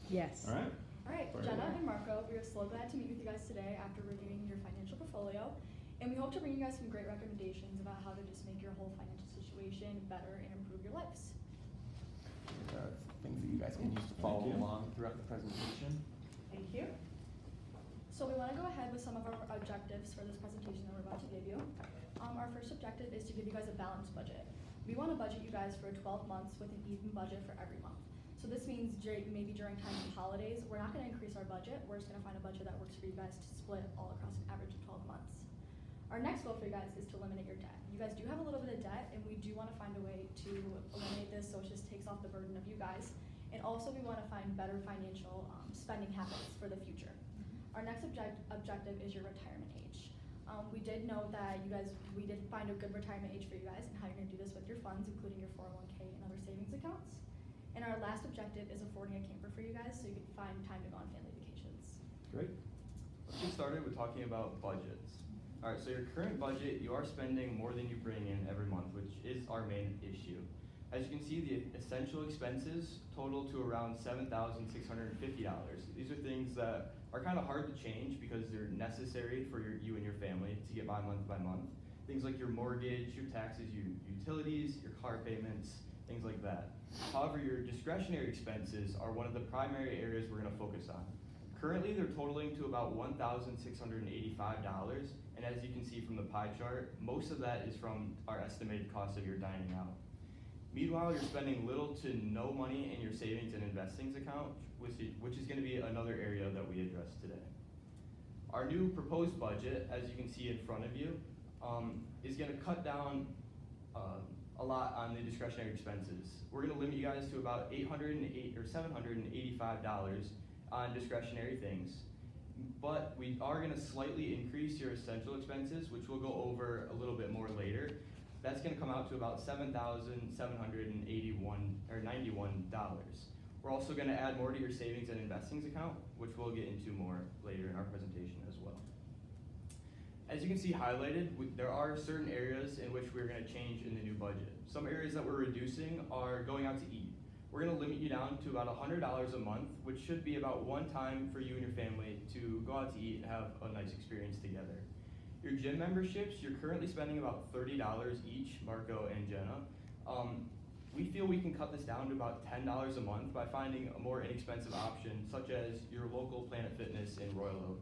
Yes. All right. All right, Fire Jenna away. and Marco, we are so glad to meet with you guys today after reviewing your financial portfolio. And we hope to bring you guys some great recommendations about how to just make your whole financial situation better and improve your lives. Things that you guys can use to follow Thank you. along throughout the presentation. Thank you. So we want to go ahead with some of our objectives for this presentation that we're about to give you. Our first objective is to give you guys a balanced budget. We want to budget you guys for 12 months with an even budget for every month. So this means maybe during times of holidays, we're not going to increase our budget. We're just going to find a budget that works for you guys to split all across an average of 12 months. Our next goal for you guys is to eliminate your debt. You guys do have a little bit of debt, and we do want to find a way to eliminate this so it just takes off the burden of you guys. And also we want to find better financial spending habits for the future. Our next objective is your retirement age. We did know that we did find a good retirement age for you guys and how you're going to do this with your funds, including your 401k and other savings accounts. And our last objective is affording a camper for you guys so you can find time to go on family vacations. Great. Let's get started with talking about budgets. All right, so your current budget, you are spending more than you bring in every month, which is our main issue. As you can see, the essential expenses total to around $7,650. These are things that are kind of hard to change because they're necessary for you and your family to get by month. Things like your mortgage, your taxes, your utilities, your car payments, things like that. However, your discretionary expenses are one of the primary areas we're going to focus on. Currently, they're totaling to about $1,685, and as you can see from the pie chart, most of that is from our estimated cost of your dining out. Meanwhile, you're spending little to no money in your savings and investings account, which is going to be another area that we address today. Our new proposed budget, as you can see in front of you, is going to cut down a lot on the discretionary expenses. We're going to limit you guys to about $785 on discretionary things, but we are going to slightly increase your essential expenses, which we'll go over a little bit more later. That's going to come out to about $7,791. We're also going to add more to your savings and investings account, which we'll get into more later in our presentation as well. As you can see highlighted, there are certain areas in which we're going to change in the new budget. Some areas that we're reducing are going out to eat. We're going to limit you down to about $100 a month, which should be about one time for you and your family to go out to eat and have a nice experience together. Your gym memberships, you're currently spending about $30 each, Marco and Jenna. We feel we can cut this down to about $10 a month by finding a more inexpensive option, such as your local Planet Fitness in Royal Oak.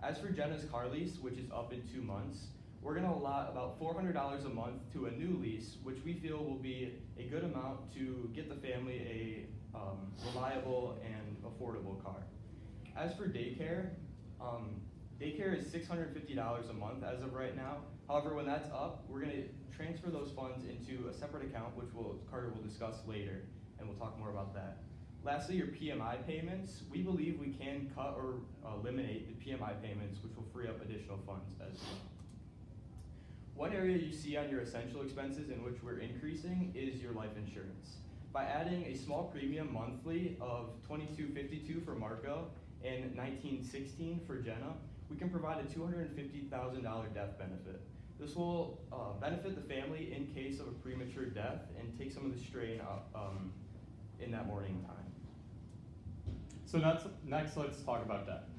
As for Jenna's car lease, which is up in 2 months, we're going to allot about $400 a month to a new lease, which we feel will be a good amount to get the family a reliable and affordable car. As for daycare, daycare is $650 a month as of right now. However, when that's up, we're going to transfer those funds into a separate account, which Carter will discuss later, and we'll talk more about that. Lastly, your PMI payments. We believe we can cut or eliminate the PMI payments, which will free up additional funds as well. One area you see on your essential expenses in which we're increasing is your life insurance. By adding a small premium monthly of $22.52 for Marco and $19.16 for Jenna, we can provide a $250,000 death benefit. This will benefit the family in case of a premature death and take some of the strain in that mourning time. So next, let's talk about debt.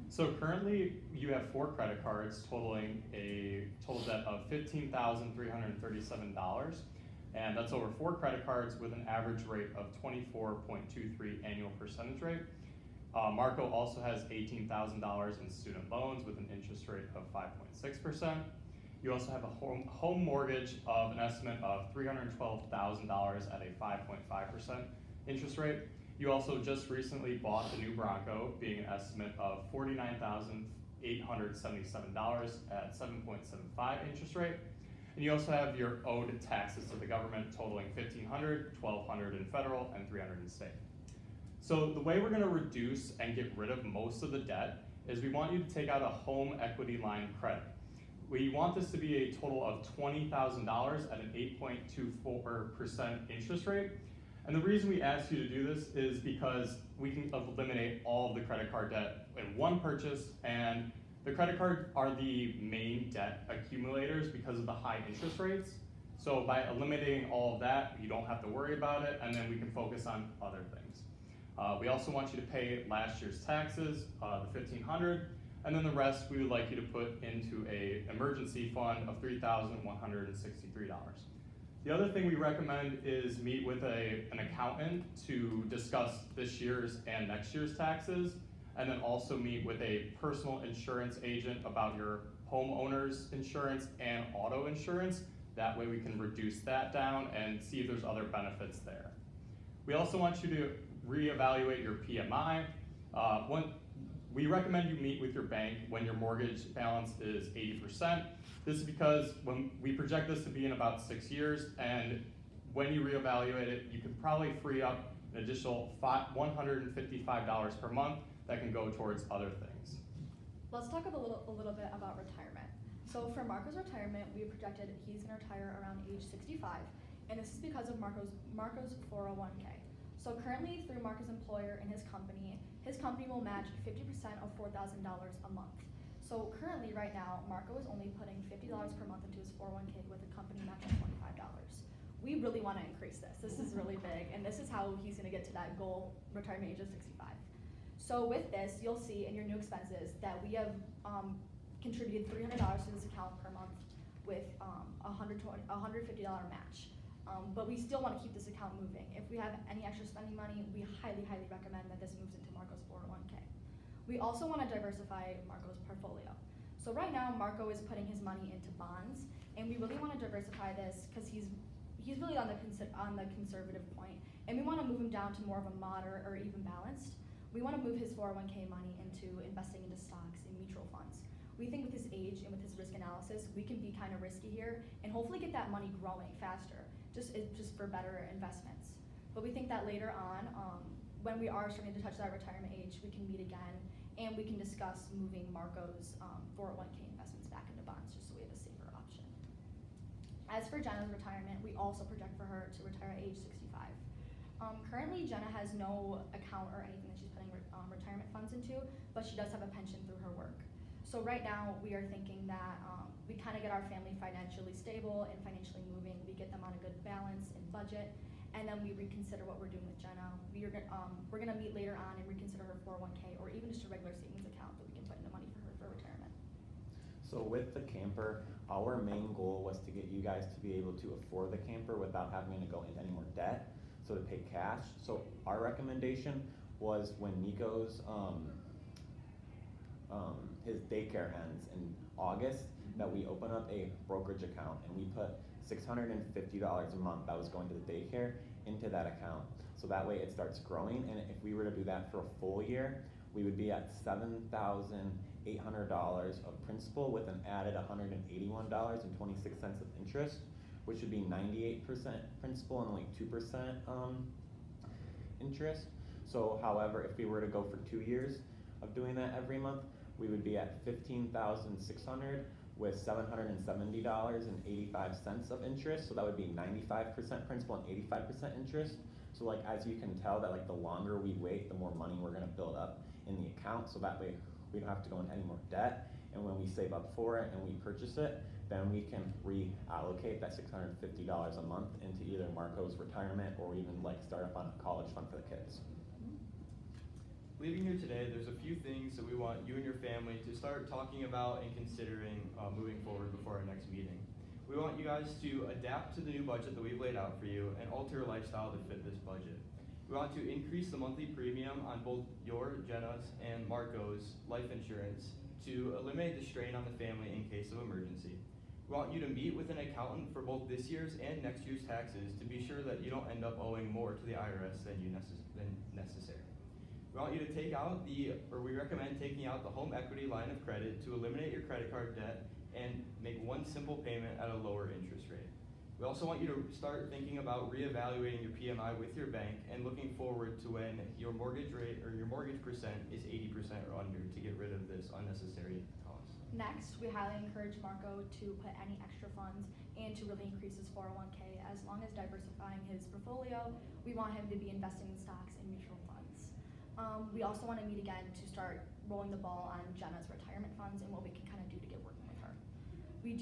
So currently, you have 4 credit cards totaling a total debt of $15,337, and that's over 4 credit cards with an average rate of 24.23 annual percentage rate. Marco also has $18,000 in student loans with an interest rate of 5.6%. You also have a home mortgage of an estimate of $312,000 at a 5.5% interest rate. You also just recently bought the new Bronco, being an estimate of $49,877 at 7.75 interest rate. And you also have your owed taxes to the government totaling $1,500, $1,200 in federal, and $300 in state. So the way we're going to reduce and get rid of most of the debt is we want you to take out a home equity line of credit. We want this to be a total of $20,000 at an 8.24% interest rate. And the reason we ask you to do this is because we can eliminate all of the credit card debt in one purchase, and the credit card are the main debt accumulators because of the high interest rates. So by eliminating all of that, you don't have to worry about it, and then we can focus on other things. We also want you to pay last year's taxes, the $1,500, and then the rest we would like you to put into a emergency fund of $3,163. The other thing we recommend is meet with an accountant to discuss this year's and next year's taxes, and then also meet with a personal insurance agent about your homeowner's insurance and auto insurance. That way we can reduce that down and see if there's other benefits there. We also want you to reevaluate your PMI. We recommend you meet with your bank when your mortgage balance is 80%. This is because when we project this to be in about 6 years, and when you reevaluate it, you can probably free up an additional $155 per month that can go towards other things. Let's talk a little bit about retirement. So for Marco's retirement, we projected he's gonna retire around age 65, and this is because of Marco's 401k. So currently through Marco's employer and his company will match 50% of $4,000 a month. So currently right now, Marco is only putting $50 per month into his 401k with a company matching $25. We really wanna increase this. This is really big, and this is how he's gonna get to that goal retirement age of 65. So with this, you'll see in your new expenses that we have contributed $300 to this account per month with $150 match. But we still want to keep this account moving. If we have any extra spending money, we highly recommend that this moves into Marco's 401k. We also want to diversify Marco's portfolio. So right now, Marco is putting his money into bonds, and we really want to diversify this because he's really on the conservative point, and we want to move him down to more of a moderate or even balanced. We want to move his 401k money into investing into stocks and mutual funds. We think with his age and with his risk analysis, we can be kind of risky here and hopefully get that money growing faster, just for better investments. But we think that later on, when we are starting to touch that retirement age, we can meet again and we can discuss moving Marco's 401k investments back into bonds just so we have a safer option. As for Jenna's retirement, we also project for her to retire at age 65. Currently, Jenna has no account or anything that she's putting retirement funds into, but she does have a pension through her work. So right now, we are thinking that we kind of get our family financially stable and financially moving. We get them on a good balance and budget, and then we reconsider what we're doing with Jenna. We're gonna meet later on and reconsider her 401k or even just a regular savings account that we can put into money for her for retirement. So with the camper, our main goal was to get you guys to be able to afford the camper without having to go into any more debt, so to pay cash. So our recommendation was when Nico's his daycare ends in August, that we open up a brokerage account and we put $650 a month that was going to the daycare into that account. So that way it starts growing, and if we were to do that for a full year, we would be at $7,800 of principal with an added $181.26 of interest, which would be 98% principal and only 2% interest. So however, if we were to go for 2 years of doing that every month, we would be at $15,600 with $770.85 of interest. So that would be 95% principal and 85% interest. So like, as you can tell, that like the longer we wait, the more money we're gonna build up in the account. So that way we don't have to go into any more debt. And when we save up for it and we purchase it, then we can reallocate that $650 a month into either Marco's retirement or even like start up on a college fund for the kids. Leaving here today, there's a few things that we want you and your family to start talking about and considering moving forward before our next meeting. We want you guys to adapt to the new budget that we've laid out for you and alter your lifestyle to fit this budget. We want to increase the monthly premium on both your, Jenna's, and Marco's life insurance to eliminate the strain on the family in case of emergency. We want you to meet with an accountant for both this year's and next year's taxes to be sure that you don't end up owing more to the IRS than necessary. We want you to we recommend taking out the home equity line of credit to eliminate your credit card debt and make one simple payment at a lower interest rate. We also want you to start thinking about reevaluating your PMI with your bank and looking forward to when your mortgage rate or your mortgage percent is 80% or under to get rid of this unnecessary cost. Next, we highly encourage Marco to put any extra funds and to really increase his 401k. As long as diversifying his portfolio, we want him to be investing in stocks and mutual funds. We also want to meet again to start rolling the ball on Jenna's retirement funds and what we can kind of do to get working with her. We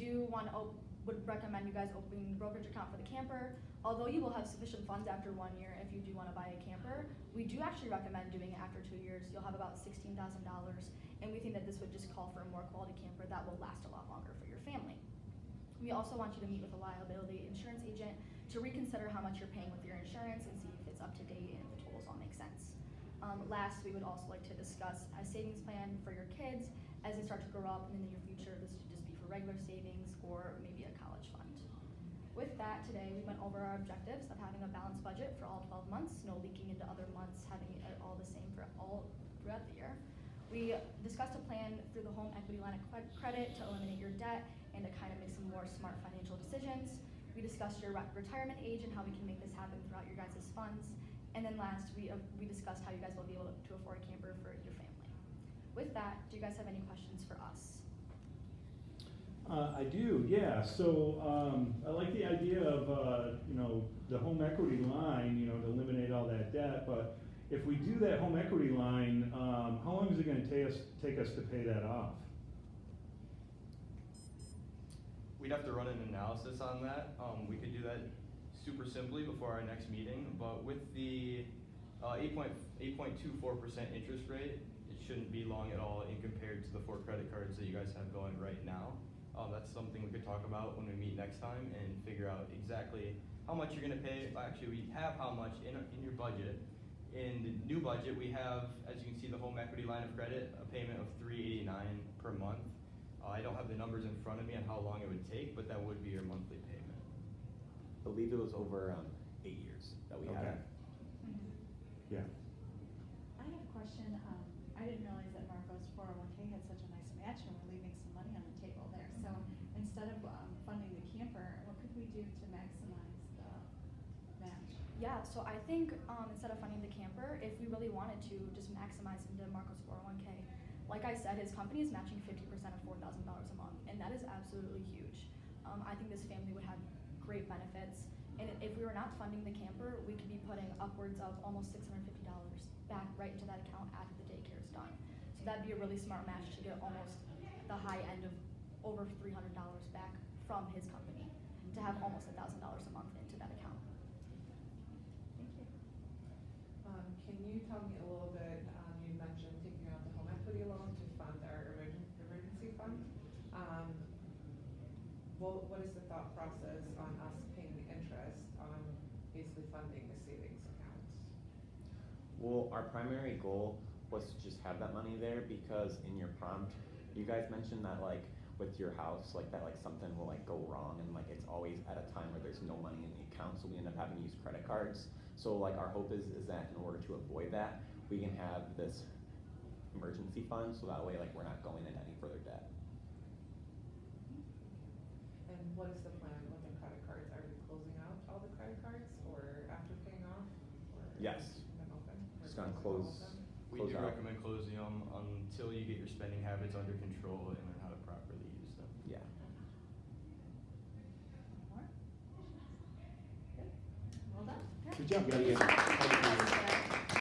would recommend you guys opening the brokerage account for the camper. Although you will have sufficient funds after 1 year if you do want to buy a camper, We do actually recommend doing it after 2 years. You'll have about $16,000, and we think that this would just call for a more quality camper that will last a lot longer for your family. We also want you to meet with a liability insurance agent to reconsider how much you're paying with your insurance and see if it's up to date and if the totals all make sense. Last, we would also like to discuss a savings plan for your kids as they start to grow up, and in the near future, this could just be for regular savings or maybe a college fund. With that, today we went over our objectives of having a balanced budget for all 12 months, no leaking into other months, having it all the same for all throughout the year. We discussed a plan through the home equity line of credit to eliminate your debt and to kind of make some more smart financial decisions. We discussed your retirement age and how we can make this happen throughout your guys' funds. And then last, we discussed how you guys will be able to afford a camper for your family. With that, do you guys have any questions for us? I do, yeah. So I like the idea of the home equity line, to eliminate all that debt. But if we do that home equity line, how long is it going to take us to pay that off? We'd have to run an analysis on that. We could do that super simply before our next meeting, but with the 8.24% interest rate, it shouldn't be long at all in compared to the 4 credit cards that you guys have going right now. That's something we could talk about when we meet next time and figure out exactly how much you're gonna pay. Actually, we have how much in your budget. In the new budget, we have, as you can see, the home equity line of credit, a payment of $389 per month. I don't have the numbers in front of me on how long it would take, but that would be your monthly payment. I believe it was over 8 years that we Okay. had. Yeah. I have a question. I didn't realize that Marco's 401k had such a nice match, and we're leaving some money on the table there. So instead of funding the camper, what could we do to maximize the match? Yeah, so I think instead of funding the camper, if we really wanted to just maximize into Marco's 401k, like I said, his company is matching 50% of $4,000 a month, and that is absolutely huge. I think this family would have great benefits, and if we were not funding the camper, we could be putting upwards of almost $650 back right into that account after the daycare is done. So that'd be a really smart match to get almost the high end of over $300 back from his company to have almost $1,000 a month into that account. Thank you. Can you tell me a little bit, you mentioned taking out the home equity loan to fund our emergency fund. What is the thought process on us paying interest on basically funding the savings accounts? Well, our primary goal was to just have that money there because in your prompt, you guys mentioned that like with your house, like that like something will like go wrong and like it's always at a time where there's no money in the account, so we end up having to use credit cards. So like our hope is that in order to avoid that, we can have this emergency fund, so that way like we're not going into any further debt. And what is the plan with the credit cards? Are we closing out all the credit cards or after paying off? Or Yes. keeping them open? Or Just gonna closing all close. of them? We Close do out. recommend closing them until you get your spending habits under control and learn how to properly use them. Yeah. More? Good. Well done. Good job, guys. Thank you. Thank you.